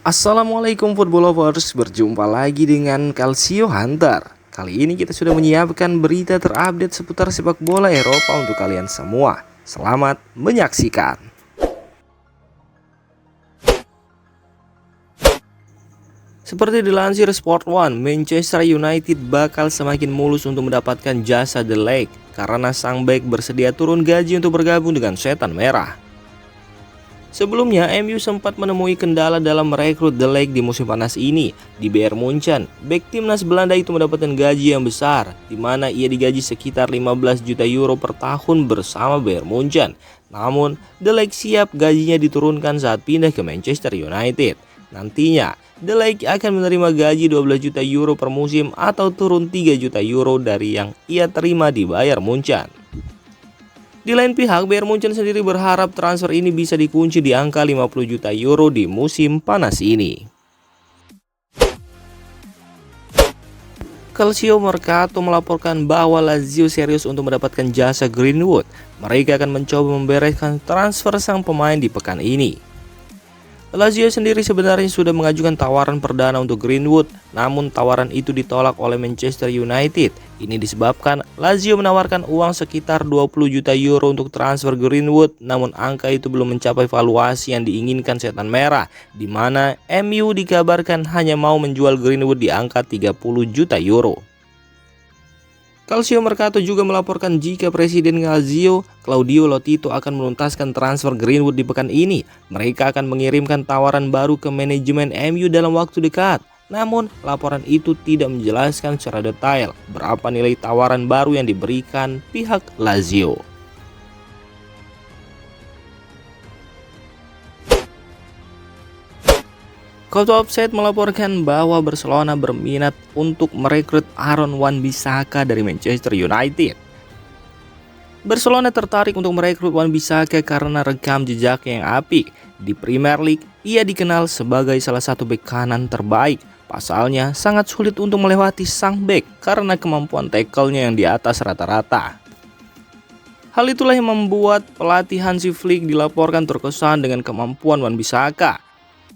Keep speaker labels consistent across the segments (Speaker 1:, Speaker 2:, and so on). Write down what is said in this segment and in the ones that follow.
Speaker 1: Assalamualaikum football lovers, berjumpa lagi dengan Calcio Hunter. Kali ini kita sudah menyiapkan berita terupdate seputar sepak bola Eropa untuk kalian semua. Selamat menyaksikan. Seperti dilansir Sport One, Manchester United bakal semakin mulus untuk mendapatkan jasa De Ligt karena sang bek bersedia turun gaji untuk bergabung dengan Setan Merah. Sebelumnya, MU sempat menemui kendala dalam merekrut De Ligt di musim panas ini. Di Bayern Munchen, bek timnas Belanda itu mendapatkan gaji yang besar, di mana ia digaji sekitar 15 juta euro per tahun bersama Bayern Munchen. Namun, De Ligt siap gajinya diturunkan saat pindah ke Manchester United. Nantinya, De Ligt akan menerima gaji 12 juta euro per musim atau turun 3 juta euro dari yang ia terima di Bayern Munchen. Di lain pihak, Bayern Munchen sendiri berharap transfer ini bisa dikunci di angka 50 juta euro di musim panas ini. Calcio Mercato melaporkan bahwa Lazio serius untuk mendapatkan jasa Greenwood. Mereka akan mencoba membereskan transfer sang pemain di pekan ini. Lazio sendiri sebenarnya sudah mengajukan tawaran perdana untuk Greenwood, namun tawaran itu ditolak oleh Manchester United. Ini disebabkan Lazio menawarkan uang sekitar 20 juta euro untuk transfer Greenwood, namun angka itu belum mencapai valuasi yang diinginkan Setan Merah, di mana MU dikabarkan hanya mau menjual Greenwood di angka 30 juta euro. Calcio Mercato juga melaporkan jika Presiden Lazio, Claudio Lotito akan menuntaskan transfer Greenwood di pekan ini. Mereka akan mengirimkan tawaran baru ke manajemen MU dalam waktu dekat. Namun, laporan itu tidak menjelaskan secara detail berapa nilai tawaran baru yang diberikan pihak Lazio. Koto Offside melaporkan bahwa Barcelona berminat untuk merekrut Aaron Wan-Bissaka dari Manchester United. Barcelona tertarik untuk merekrut Wan-Bissaka karena rekam jejaknya yang apik. Di Premier League, ia dikenal sebagai salah satu bek kanan terbaik. Pasalnya, sangat sulit untuk melewati sang bek karena kemampuan tackle-nya yang di atas rata-rata. Hal itulah yang membuat pelatih Hansi Flick dilaporkan terkesan dengan kemampuan Wan-Bissaka.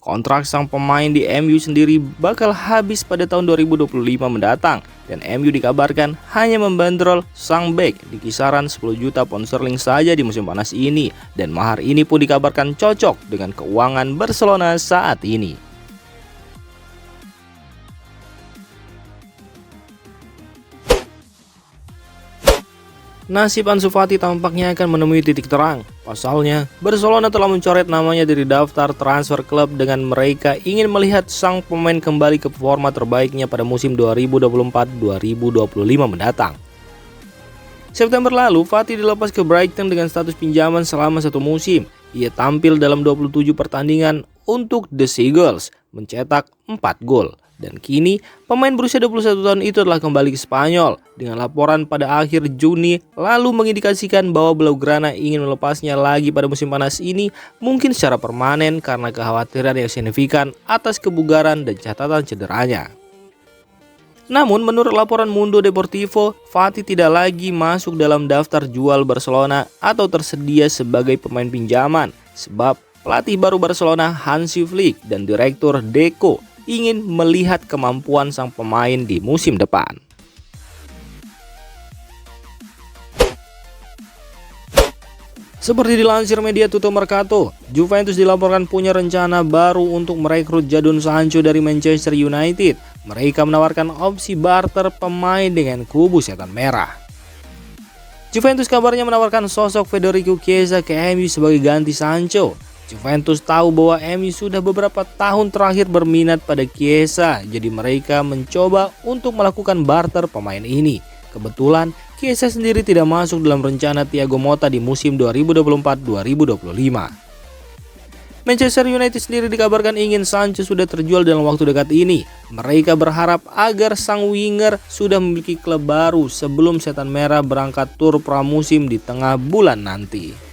Speaker 1: Kontrak sang pemain di MU sendiri bakal habis pada tahun 2025 mendatang, dan MU dikabarkan hanya membandrol sang bek di kisaran 10 juta pound sterling saja di musim panas ini, dan mahar ini pun dikabarkan cocok dengan keuangan Barcelona saat ini. Nasib Ansu Fati tampaknya akan menemui titik terang. Pasalnya, Barcelona telah mencoret namanya dari daftar transfer klub dengan mereka ingin melihat sang pemain kembali ke performa terbaiknya pada musim 2024-2025 mendatang. September lalu, Fati dilepas ke Brighton dengan status pinjaman selama 1 musim. Ia tampil dalam 27 pertandingan untuk The Seagulls, mencetak 4 gol. Dan kini, pemain berusia 21 tahun itu telah kembali ke Spanyol dengan laporan pada akhir Juni lalu mengindikasikan bahwa Blaugrana ingin melepasnya lagi pada musim panas ini, mungkin secara permanen karena kekhawatiran yang signifikan atas kebugaran dan catatan cederanya. Namun, menurut laporan Mundo Deportivo, Fati tidak lagi masuk dalam daftar jual Barcelona atau tersedia sebagai pemain pinjaman, sebab pelatih baru Barcelona Hansi Flick dan direktur Deco ingin melihat kemampuan sang pemain di musim depan. Seperti dilansir media Tutto Mercato, Juventus dilaporkan punya rencana baru untuk merekrut Jadon Sancho dari Manchester United. Mereka menawarkan opsi barter pemain dengan kubu Setan Merah. Juventus kabarnya menawarkan sosok Federico Chiesa ke MU sebagai ganti Sancho. Juventus tahu bahwa MU sudah beberapa tahun terakhir berminat pada Chiesa, jadi mereka mencoba untuk melakukan barter pemain ini. Kebetulan, Chiesa sendiri tidak masuk dalam rencana Thiago Motta di musim 2024-2025. Manchester United sendiri dikabarkan ingin Sancho sudah terjual dalam waktu dekat ini. Mereka berharap agar sang winger sudah memiliki klub baru sebelum Setan Merah berangkat tur pramusim di tengah bulan nanti.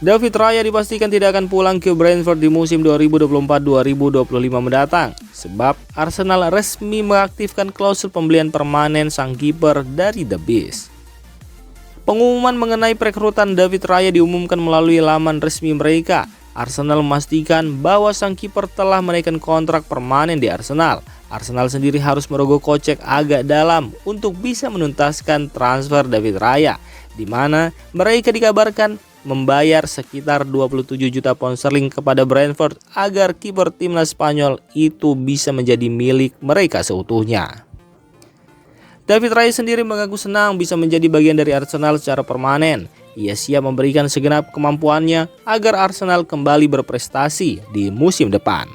Speaker 1: David Raya dipastikan tidak akan pulang ke Brentford di musim 2024-2025 mendatang, sebab Arsenal resmi mengaktifkan klausul pembelian permanen sang kiper dari The Beast. Pengumuman mengenai perekrutan David Raya diumumkan melalui laman resmi mereka. Arsenal memastikan bahwa sang kiper telah menaikkan kontrak permanen di Arsenal. Arsenal sendiri harus merogoh kocek agak dalam untuk bisa menuntaskan transfer David Raya, di mana mereka dikabarkan membayar sekitar 27 juta pound sterling kepada Brentford agar kiper timnas Spanyol itu bisa menjadi milik mereka seutuhnya. David Raya sendiri mengaku senang bisa menjadi bagian dari Arsenal secara permanen. Ia siap memberikan segenap kemampuannya agar Arsenal kembali berprestasi di musim depan.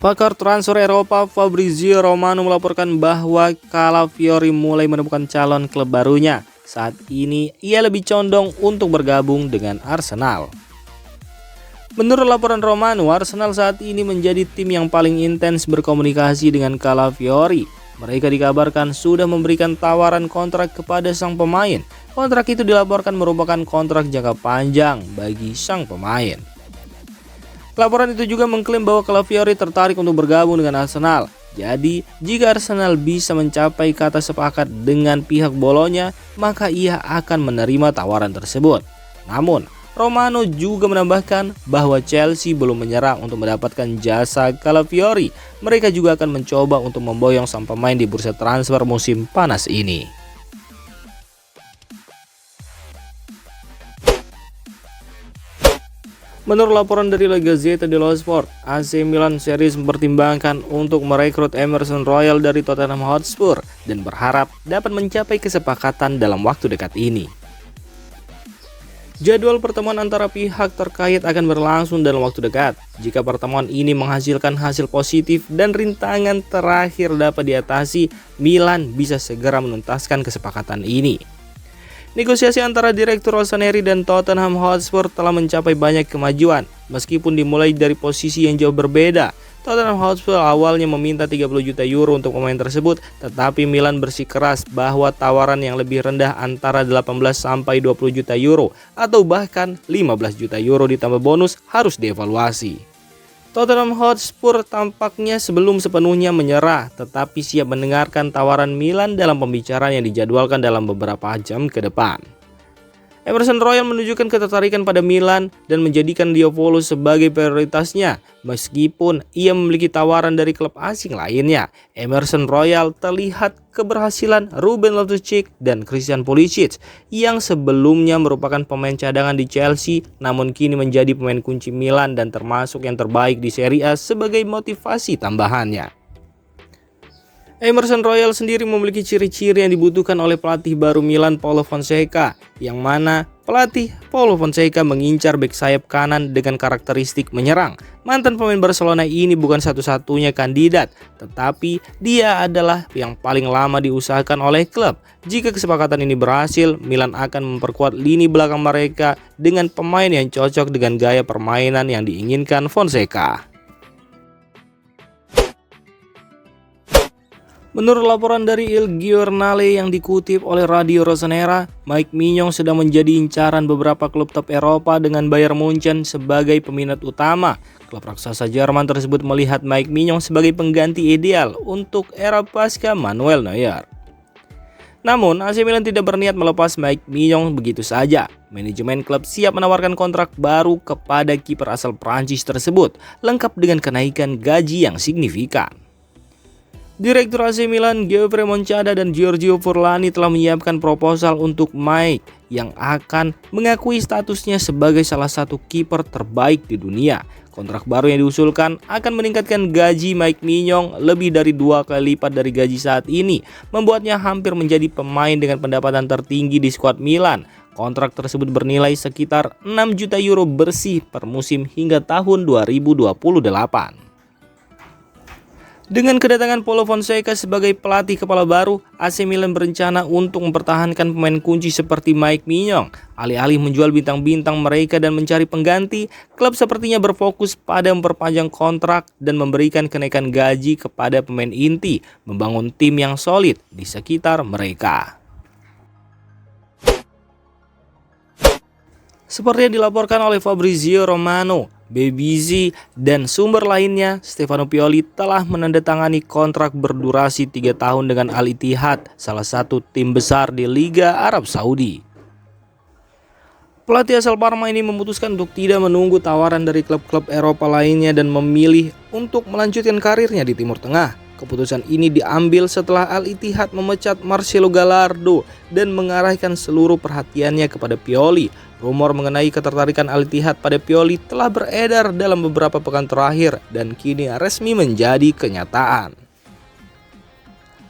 Speaker 1: Pakar transfer Eropa Fabrizio Romano melaporkan bahwa Calafiori mulai menemukan calon klub barunya. Saat ini ia lebih condong untuk bergabung dengan Arsenal. Menurut laporan Romano, Arsenal saat ini menjadi tim yang paling intens berkomunikasi dengan Calafiori. Mereka dikabarkan sudah memberikan tawaran kontrak kepada sang pemain. Kontrak itu dilaporkan merupakan kontrak jangka panjang bagi sang pemain. Laporan itu juga mengklaim bahwa Calafiori tertarik untuk bergabung dengan Arsenal. Jadi, jika Arsenal bisa mencapai kata sepakat dengan pihak Bolonya, maka ia akan menerima tawaran tersebut. Namun, Romano juga menambahkan bahwa Chelsea belum menyerah untuk mendapatkan jasa Calafiori. Mereka juga akan mencoba untuk memboyong sang pemain di bursa transfer musim panas ini. Menurut laporan dari La Gazzetta dello Sport, AC Milan serius mempertimbangkan untuk merekrut Emerson Royal dari Tottenham Hotspur dan berharap dapat mencapai kesepakatan dalam waktu dekat ini. Jadwal pertemuan antara pihak terkait akan berlangsung dalam waktu dekat. Jika pertemuan ini menghasilkan hasil positif dan rintangan terakhir dapat diatasi, Milan bisa segera menuntaskan kesepakatan ini. Negosiasi antara Direktur Rossoneri dan Tottenham Hotspur telah mencapai banyak kemajuan, meskipun dimulai dari posisi yang jauh berbeda. Tottenham Hotspur awalnya meminta 30 juta euro untuk pemain tersebut, tetapi Milan bersikeras bahwa tawaran yang lebih rendah antara 18 sampai 20 juta euro atau bahkan 15 juta euro ditambah bonus harus dievaluasi. Tottenham Hotspur tampaknya sebelum sepenuhnya menyerah, tetapi siap mendengarkan tawaran Milan dalam pembicaraan yang dijadwalkan dalam beberapa jam ke depan. Emerson Royal menunjukkan ketertarikan pada Milan dan menjadikan Diavolo sebagai prioritasnya. Meskipun ia memiliki tawaran dari klub asing lainnya, Emerson Royal terlihat keberhasilan Ruben Loftus-Cheek dan Christian Pulisic yang sebelumnya merupakan pemain cadangan di Chelsea namun kini menjadi pemain kunci Milan dan termasuk yang terbaik di Serie A sebagai motivasi tambahannya. Emerson Royal sendiri memiliki ciri-ciri yang dibutuhkan oleh pelatih baru Milan Paulo Fonseca, yang mana pelatih Paulo Fonseca mengincar bek sayap kanan dengan karakteristik menyerang. Mantan pemain Barcelona ini bukan satu-satunya kandidat, tetapi dia adalah yang paling lama diusahakan oleh klub. Jika kesepakatan ini berhasil, Milan akan memperkuat lini belakang mereka dengan pemain yang cocok dengan gaya permainan yang diinginkan Fonseca. Menurut laporan dari Il Giornale yang dikutip oleh Radio Rossonera, Mike Mignon sedang menjadi incaran beberapa klub top Eropa dengan Bayern Munchen sebagai peminat utama. Klub raksasa Jerman tersebut melihat Mike Mignon sebagai pengganti ideal untuk era pasca Manuel Neuer. Namun, AC Milan tidak berniat melepas Mike Mignon begitu saja. Manajemen klub siap menawarkan kontrak baru kepada kiper asal Prancis tersebut, lengkap dengan kenaikan gaji yang signifikan. Direktur AC Milan Geoffrey Moncada dan Giorgio Furlani telah menyiapkan proposal untuk Mike yang akan mengakui statusnya sebagai salah satu kiper terbaik di dunia. Kontrak baru yang diusulkan akan meningkatkan gaji Mike Mignon lebih dari 2 kali lipat dari gaji saat ini, membuatnya hampir menjadi pemain dengan pendapatan tertinggi di skuad Milan. Kontrak tersebut bernilai sekitar 6 juta euro bersih per musim hingga tahun 2028. Dengan kedatangan Paulo Fonseca sebagai pelatih kepala baru, AC Milan berencana untuk mempertahankan pemain kunci seperti Mike Mignon. Alih-alih menjual bintang-bintang mereka dan mencari pengganti, klub sepertinya berfokus pada memperpanjang kontrak dan memberikan kenaikan gaji kepada pemain inti, membangun tim yang solid di sekitar mereka. Seperti yang dilaporkan oleh Fabrizio Romano, BBC, dan sumber lainnya, Stefano Pioli telah menandatangani kontrak berdurasi 3 tahun dengan Al Ittihad, salah satu tim besar di Liga Arab Saudi. Pelatih asal Parma ini memutuskan untuk tidak menunggu tawaran dari klub-klub Eropa lainnya dan memilih untuk melanjutkan karirnya di Timur Tengah. Keputusan ini diambil setelah Al Ittihad memecat Marcelo Gallardo dan mengarahkan seluruh perhatiannya kepada Pioli. Rumor mengenai ketertarikan Al Ittihad pada Pioli telah beredar dalam beberapa pekan terakhir dan kini resmi menjadi kenyataan.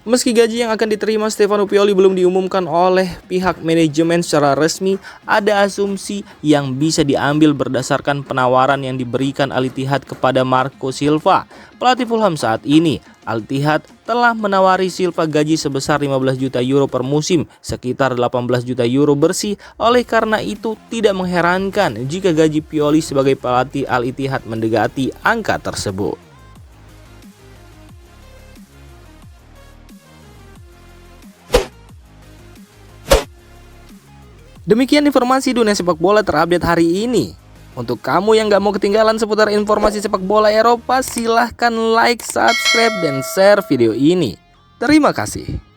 Speaker 1: Meski gaji yang akan diterima Stefano Pioli belum diumumkan oleh pihak manajemen secara resmi, ada asumsi yang bisa diambil berdasarkan penawaran yang diberikan Al Ittihad kepada Marco Silva, pelatih Fulham saat ini. Al Ittihad telah menawari Silva gaji sebesar 15 juta euro per musim, sekitar 18 juta euro bersih. Oleh karena itu, tidak mengherankan jika gaji Pioli sebagai pelatih Al Ittihad mendekati angka tersebut. Demikian informasi dunia sepak bola terupdate hari ini. Untuk kamu yang gak mau ketinggalan seputar informasi sepak bola Eropa, silahkan like, subscribe, dan share video ini. Terima kasih.